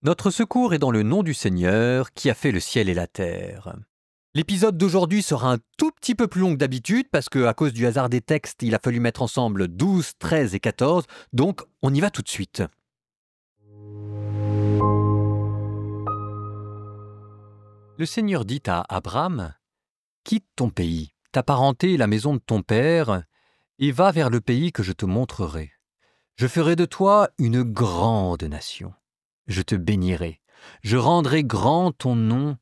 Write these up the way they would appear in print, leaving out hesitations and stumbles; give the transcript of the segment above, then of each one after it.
Notre secours est dans le nom du Seigneur qui a fait le ciel et la terre. L'épisode d'aujourd'hui sera un tout petit peu plus long que d'habitude parce qu'à cause du hasard des textes, il a fallu mettre ensemble 12, 13 et 14, donc on y va tout de suite. Le Seigneur dit à Abraham, « Quitte ton pays, ta parenté et la maison de ton père, et va vers le pays que je te montrerai. Je ferai de toi une grande nation. Je te bénirai, je rendrai grand ton nom,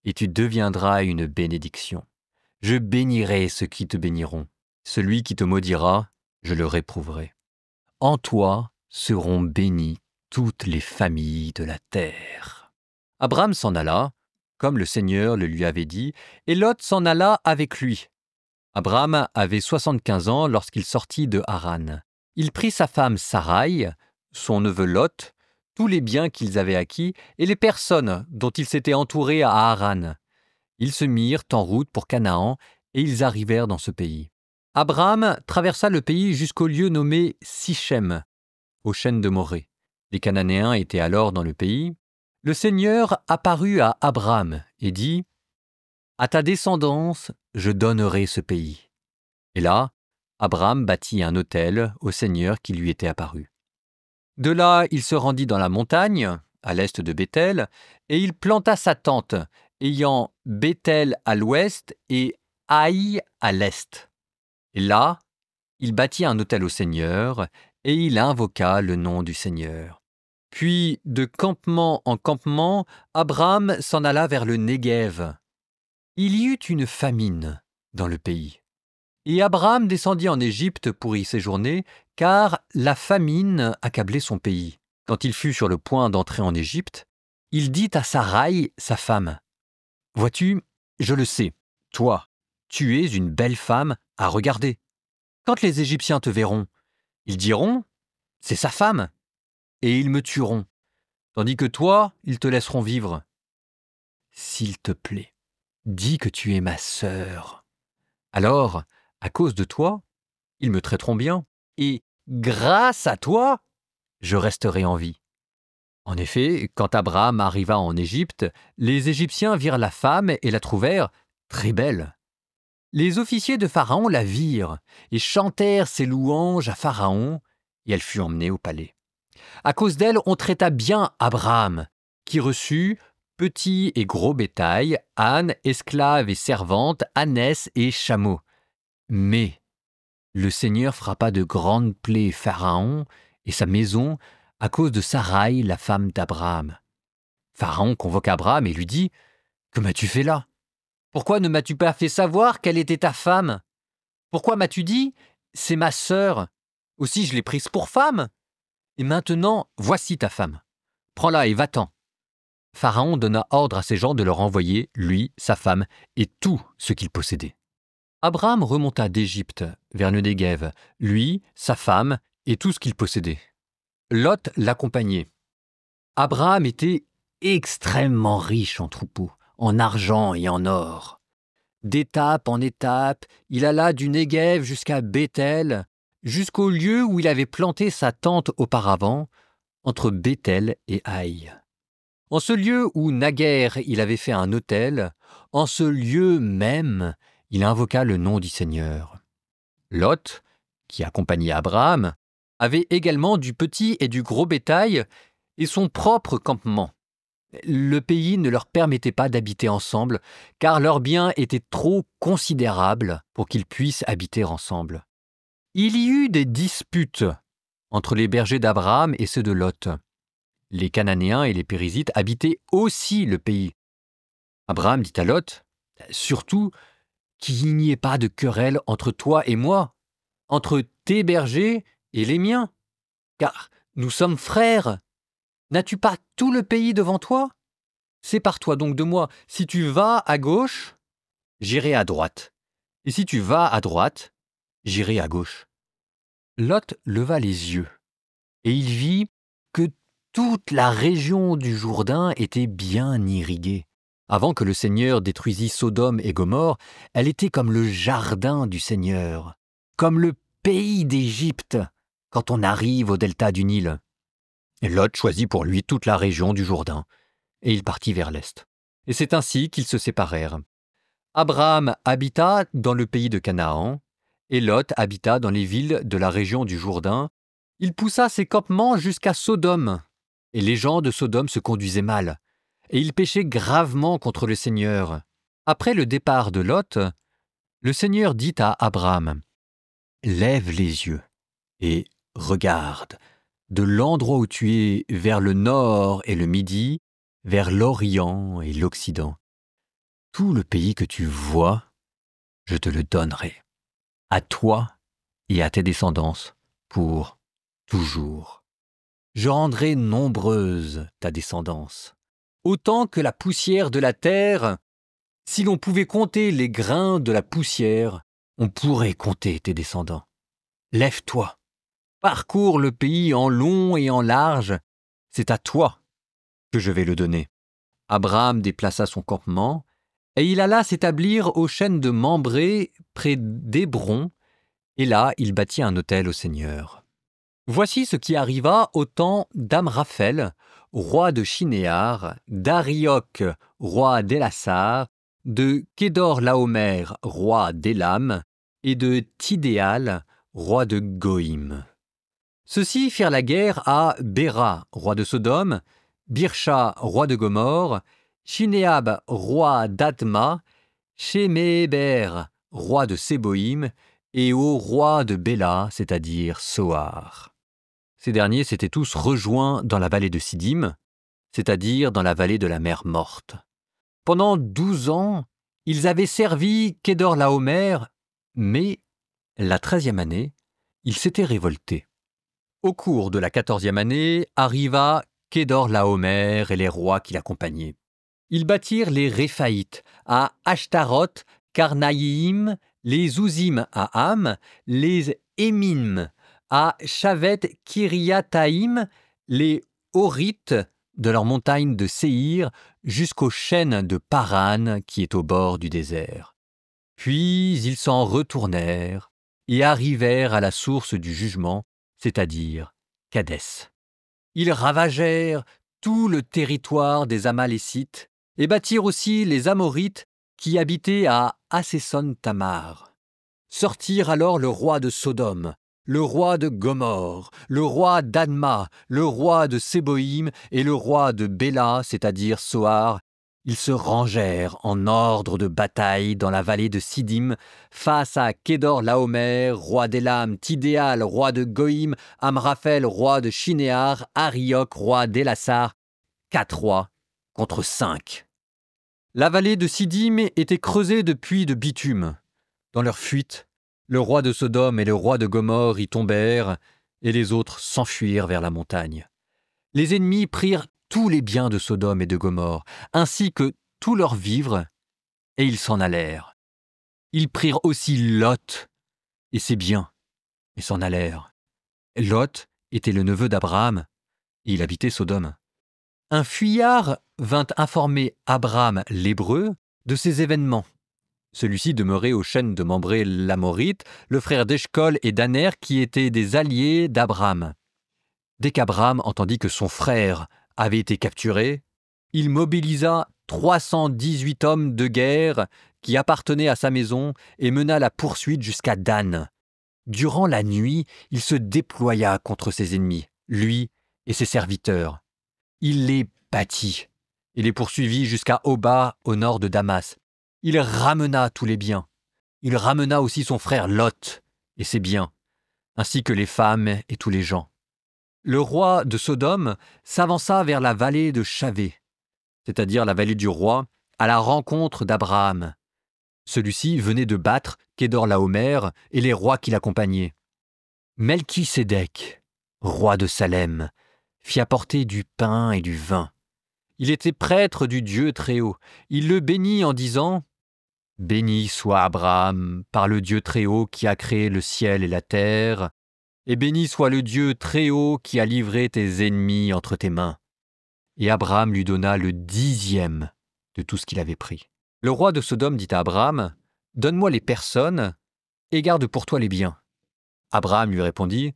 et tu deviendras une bénédiction. Je bénirai ceux qui te béniront. Celui qui te maudira, je le réprouverai. En toi seront bénies toutes les familles de la terre. » Abraham s'en alla, comme le Seigneur le lui avait dit, et Lot s'en alla avec lui. Abraham avait 75 ans lorsqu'il sortit de Haran. Il prit sa femme Saraï, son neveu Lot, tous les biens qu'ils avaient acquis et les personnes dont ils s'étaient entourés à Haran. Ils se mirent en route pour Canaan et ils arrivèrent dans ce pays. Abraham traversa le pays jusqu'au lieu nommé Sichem, aux chênes de Morée. Les Cananéens étaient alors dans le pays. Le Seigneur apparut à Abraham et dit « À ta descendance, je donnerai ce pays. » Et là, Abraham bâtit un autel au Seigneur qui lui était apparu. De là, il se rendit dans la montagne, à l'est de Béthel, et il planta sa tente, ayant Béthel à l'ouest et Haï à l'est. Et là, il bâtit un autel au Seigneur, et il invoqua le nom du Seigneur. Puis, de campement en campement, Abraham s'en alla vers le Néguev. Il y eut une famine dans le pays. Et Abraham descendit en Égypte pour y séjourner, car la famine accablait son pays. Quand il fut sur le point d'entrer en Égypte, il dit à Saraï, sa femme, « Vois-tu, je le sais, toi, tu es une belle femme à regarder. Quand les Égyptiens te verront, ils diront, « C'est sa femme », et ils me tueront, tandis que toi, ils te laisseront vivre. S'il te plaît, dis que tu es ma sœur. Alors, à cause de toi, ils me traiteront bien, et grâce à toi, je resterai en vie. » En effet, quand Abraham arriva en Égypte, les Égyptiens virent la femme et la trouvèrent très belle. Les officiers de Pharaon la virent et chantèrent ses louanges à Pharaon, et elle fut emmenée au palais. À cause d'elle, on traita bien Abraham, qui reçut petit et gros bétail, ânes, esclaves et servantes, ânesses et chameaux. Mais le Seigneur frappa de grandes plaies Pharaon et sa maison à cause de Saraï, la femme d'Abraham. Pharaon convoqua Abraham et lui dit « Que m'as-tu fait là? Pourquoi ne m'as-tu pas fait savoir quelle était ta femme? Pourquoi m'as-tu dit « C'est ma sœur » Aussi je l'ai prise pour femme. Et maintenant, voici ta femme. Prends-la et va-t'en. » Pharaon donna ordre à ses gens de leur envoyer, lui, sa femme et tout ce qu'il possédait. Abraham remonta d'Égypte vers le Néguev, lui, sa femme et tout ce qu'il possédait. Lot l'accompagnait. Abraham était extrêmement riche en troupeaux, en argent et en or. D'étape en étape, il alla du Néguev jusqu'à Béthel, jusqu'au lieu où il avait planté sa tente auparavant, entre Béthel et Haï. En ce lieu où naguère il avait fait un autel, en ce lieu même, il invoqua le nom du Seigneur. Lot, qui accompagnait Abraham, avait également du petit et du gros bétail et son propre campement. Le pays ne leur permettait pas d'habiter ensemble, car leurs biens étaient trop considérables pour qu'ils puissent habiter ensemble. Il y eut des disputes entre les bergers d'Abraham et ceux de Lot. Les Cananéens et les Périzites habitaient aussi le pays. Abraham dit à Lot, « Surtout, qu'il n'y ait pas de querelle entre toi et moi, entre tes bergers et les miens, car nous sommes frères. N'as-tu pas tout le pays devant toi? Sépare-toi donc de moi. Si tu vas à gauche, j'irai à droite. Et si tu vas à droite, j'irai à gauche. » Lot leva les yeux, et il vit que toute la région du Jourdain était bien irriguée. Avant que le Seigneur détruisît Sodome et Gomorrhe, elle était comme le jardin du Seigneur, comme le pays d'Égypte, quand on arrive au delta du Nil. Lot choisit pour lui toute la région du Jourdain, et il partit vers l'est. Et c'est ainsi qu'ils se séparèrent. Abraham habita dans le pays de Canaan, et Lot habita dans les villes de la région du Jourdain. Il poussa ses campements jusqu'à Sodome, et les gens de Sodome se conduisaient mal, et ils péchaient gravement contre le Seigneur. Après le départ de Lot, le Seigneur dit à Abraham, « Lève les yeux et regarde, de l'endroit où tu es vers le nord et le midi, vers l'Orient et l'Occident. Tout le pays que tu vois, je te le donnerai, à toi et à tes descendants, pour toujours. Je rendrai nombreuse ta descendance, autant que la poussière de la terre. Si l'on pouvait compter les grains de la poussière, on pourrait compter tes descendants. Lève-toi, parcours le pays en long et en large, c'est à toi que je vais le donner. » Abraham déplaça son campement, et il alla s'établir aux chênes de Mambré, près d'Hébron, et là il bâtit un autel au Seigneur. Voici ce qui arriva au temps d'Amraphel, roi de Shinéar, d'Arioch, roi d'Élassar, de Kédor-Laomer, roi d'Élam, et de Tidéal, roi de Goïm. Ceux-ci firent la guerre à Béra, roi de Sodome, Birsha, roi de Gomorre, Shinéab, roi d'Adma, Sheméber, roi de Séboïm, et au roi de Béla, c'est-à-dire Soar. Ces derniers s'étaient tous rejoints dans la vallée de Siddim, c'est-à-dire dans la vallée de la mer Morte. Pendant 12 ans, ils avaient servi Kédor-Laomer, mais la 13e année, ils s'étaient révoltés. Au cours de la 14e année, arriva Kédor-Laomer et les rois qui l'accompagnaient. Ils bâtirent les Réphaïtes à Ashtaroth, Karnaïm, les Ouzim à Ham, les Émim à Shavet Kiriataïm, les Horites de leur montagne de Séhir jusqu'aux chênes de Paran qui est au bord du désert. Puis ils s'en retournèrent et arrivèrent à la source du jugement, c'est-à-dire Kadès. Ils ravagèrent tout le territoire des Amalécites et bâtirent aussi les Amorites qui habitaient à Hassesson-Tamar. Sortirent alors le roi de Sodome, le roi de Gomorre, le roi d'Adma, le roi de Séboïm et le roi de Béla, c'est-à-dire Soar. Ils se rangèrent en ordre de bataille dans la vallée de Siddim face à Kédor-Laomer, roi d'Élam, Tidéal, roi de Goïm, Amraphel, roi de Shinéar, Arioch, roi d'Élassar. 4 rois contre 5. La vallée de Siddim était creusée de puits de bitume. Dans leur fuite, le roi de Sodome et le roi de Gomorre y tombèrent, et les autres s'enfuirent vers la montagne. Les ennemis prirent tous les biens de Sodome et de Gomorre, ainsi que tous leurs vivres, et ils s'en allèrent. Ils prirent aussi Lot et ses biens, et s'en allèrent. Lot était le neveu d'Abraham, et il habitait Sodome. Un fuyard vint informer Abraham l'Hébreu de ces événements. Celui-ci demeurait aux chênes de Mambré l'Amorite, le frère d'Eshcol et d'Aner qui étaient des alliés d'Abraham. Dès qu'Abraham entendit que son frère avait été capturé, il mobilisa 318 hommes de guerre qui appartenaient à sa maison et mena la poursuite jusqu'à Dan. Durant la nuit, il se déploya contre ses ennemis, lui et ses serviteurs. Il les battit et les poursuivit jusqu'à Oba, au nord de Damas. Il ramena tous les biens. Il ramena aussi son frère Lot et ses biens, ainsi que les femmes et tous les gens. Le roi de Sodome s'avança vers la vallée de Chavé, c'est-à-dire la vallée du roi, à la rencontre d'Abraham. Celui-ci venait de battre Kédor-Laomer et les rois qui l'accompagnaient. Melchisédek, roi de Salem, fit apporter du pain et du vin. Il était prêtre du Dieu Très-Haut. Il le bénit en disant « Béni soit Abraham par le Dieu Très-Haut qui a créé le ciel et la terre, et béni soit le Dieu Très-Haut qui a livré tes ennemis entre tes mains. » Et Abraham lui donna le 10e de tout ce qu'il avait pris. Le roi de Sodome dit à Abraham « Donne-moi les personnes et garde pour toi les biens. » Abraham lui répondit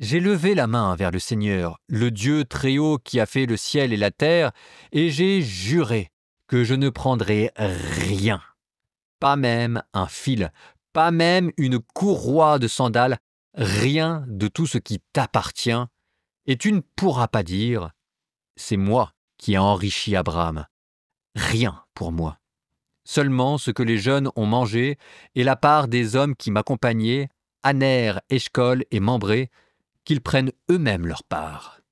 J'ai levé la main vers le Seigneur, le Dieu très haut qui a fait le ciel et la terre, et j'ai juré que je ne prendrai rien, pas même un fil, pas même une courroie de sandales, rien de tout ce qui t'appartient, et tu ne pourras pas dire « c'est moi qui ai enrichi Abraham ». Rien pour moi. Seulement ce que les jeunes ont mangé et la part des hommes qui m'accompagnaient, Aner, Eshcol et Mambré, qu'ils prennent eux-mêmes leur part.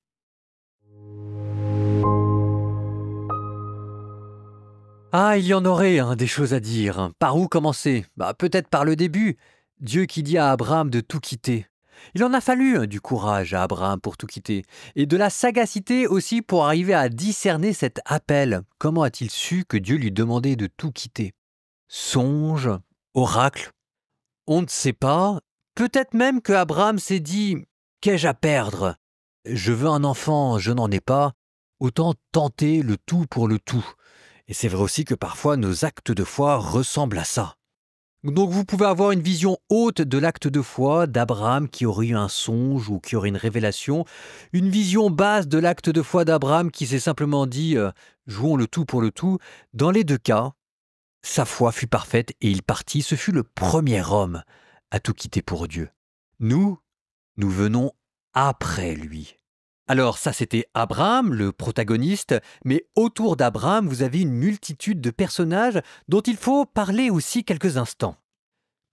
Ah, il y en aurait des choses à dire. Par où commencer? Peut-être par le début. Dieu qui dit à Abraham de tout quitter. Il en a fallu du courage à Abraham pour tout quitter, et de la sagacité aussi pour arriver à discerner cet appel. Comment a-t-il su que Dieu lui demandait de tout quitter? Songe, oracle, on ne sait pas. Peut-être même que Abraham s'est dit « Qu'ai-je à perdre? Je veux un enfant, je n'en ai pas. Autant tenter le tout pour le tout. » Et c'est vrai aussi que parfois nos actes de foi ressemblent à ça. Donc vous pouvez avoir une vision haute de l'acte de foi d'Abraham qui aurait eu un songe ou qui aurait une révélation, une vision basse de l'acte de foi d'Abraham qui s'est simplement dit jouons le tout pour le tout. Dans les deux cas, sa foi fut parfaite et il partit. Ce fut le premier homme à tout quitter pour Dieu. Nous venons après lui. Alors ça c'était Abraham, le protagoniste, mais autour d'Abraham, vous avez une multitude de personnages dont il faut parler aussi quelques instants.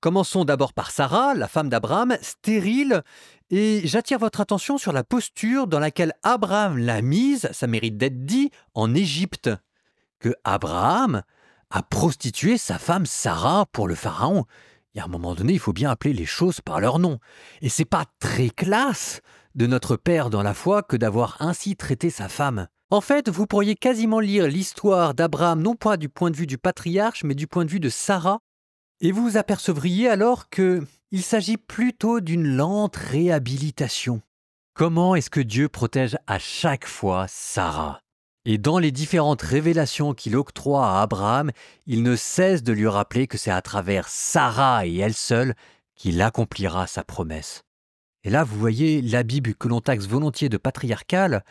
Commençons d'abord par Sarah, la femme d'Abraham, stérile, et j'attire votre attention sur la posture dans laquelle Abraham l'a mise, ça mérite d'être dit, en Égypte. Que Abraham a prostitué sa femme Sarah pour le pharaon. Et à un moment donné, il faut bien appeler les choses par leur nom. Et c'est pas très classe de notre père dans la foi que d'avoir ainsi traité sa femme. En fait, vous pourriez quasiment lire l'histoire d'Abraham non pas du point de vue du patriarche, mais du point de vue de Sarah, et vous vous apercevriez alors qu'il s'agit plutôt d'une lente réhabilitation. Comment est-ce que Dieu protège à chaque fois Sarah? Et dans les différentes révélations qu'il octroie à Abraham, il ne cesse de lui rappeler que c'est à travers Sarah et elle seule qu'il accomplira sa promesse. Et là, vous voyez, la Bible que l'on taxe volontiers de patriarcale,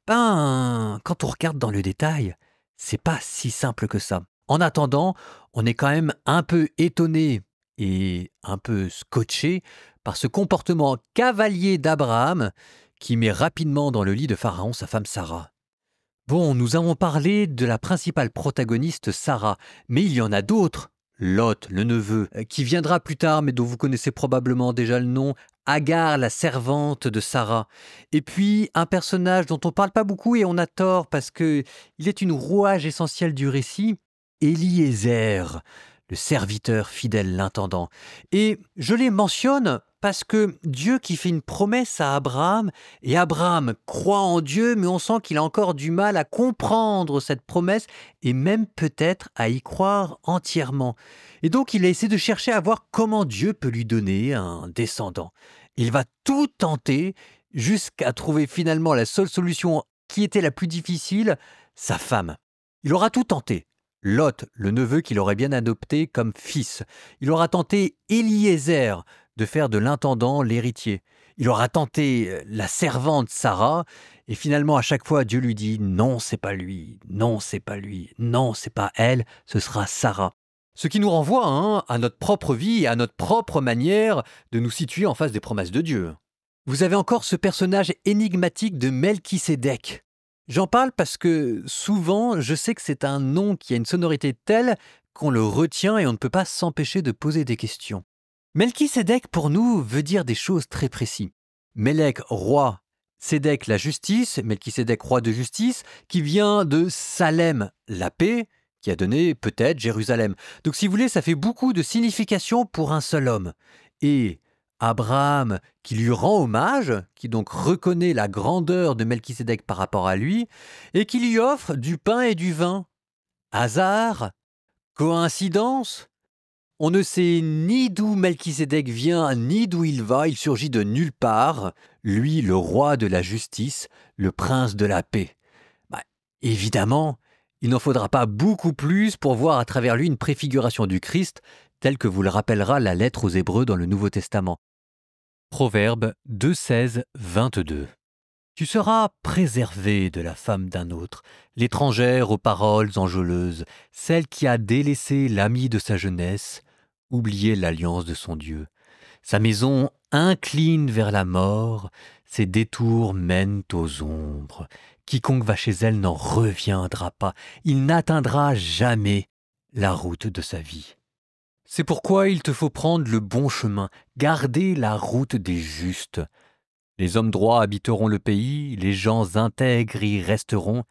quand on regarde dans le détail, c'est pas si simple que ça. En attendant, on est quand même un peu étonné et un peu scotché par ce comportement cavalier d'Abraham qui met rapidement dans le lit de Pharaon sa femme Sarah. Bon, nous avons parlé de la principale protagoniste Sarah, mais il y en a d'autres. Lot, le neveu, qui viendra plus tard, mais dont vous connaissez probablement déjà le nom, Agar, la servante de Sarah. Et puis, un personnage dont on ne parle pas beaucoup et on a tort parce qu'il est une rouage essentielle du récit, Eliezer, le serviteur fidèle, l'intendant. Et je les mentionne parce que Dieu qui fait une promesse à Abraham, et Abraham croit en Dieu, mais on sent qu'il a encore du mal à comprendre cette promesse, et même peut-être à y croire entièrement. Et donc il a essayé de chercher à voir comment Dieu peut lui donner un descendant. Il va tout tenter, jusqu'à trouver finalement la seule solution qui était la plus difficile, sa femme. Il aura tout tenté. Lot, le neveu qu'il aurait bien adopté comme fils. Il aura tenté Eliezer, de faire de l'intendant l'héritier. Il aura tenté la servante Sarah, et finalement à chaque fois Dieu lui dit « Non, c'est pas lui, non, c'est pas lui, non, c'est pas elle, ce sera Sarah ». Ce qui nous renvoie à notre propre vie et à notre propre manière de nous situer en face des promesses de Dieu. Vous avez encore ce personnage énigmatique de Melchisédek. J'en parle parce que souvent, je sais que c'est un nom qui a une sonorité telle qu'on le retient et on ne peut pas s'empêcher de poser des questions. Melchisédek, pour nous, veut dire des choses très précises. Melech, roi, Sédek, la justice, Melchisédek, roi de justice, qui vient de Salem, la paix, qui a donné peut-être Jérusalem. Donc si vous voulez, ça fait beaucoup de signification pour un seul homme. Et Abraham, qui lui rend hommage, qui donc reconnaît la grandeur de Melchisédek par rapport à lui, et qui lui offre du pain et du vin. Hasard? Coïncidence? On ne sait ni d'où Melchisédek vient, ni d'où il va, il surgit de nulle part, lui le roi de la justice, le prince de la paix. Évidemment, il n'en faudra pas beaucoup plus pour voir à travers lui une préfiguration du Christ, telle que vous le rappellera la lettre aux Hébreux dans le Nouveau Testament. Proverbe 2,16, 22. Tu seras préservé de la femme d'un autre, l'étrangère aux paroles enjôleuses, celle qui a délaissé l'ami de sa jeunesse, oublié l'alliance de son Dieu. Sa maison incline vers la mort, ses détours mènent aux ombres. Quiconque va chez elle n'en reviendra pas, il n'atteindra jamais la route de sa vie. C'est pourquoi il te faut prendre le bon chemin, garder la route des justes. Les hommes droits habiteront le pays, les gens intègres y resteront,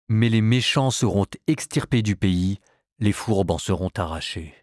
mais les méchants seront extirpés du pays, les fourbes en seront arrachés.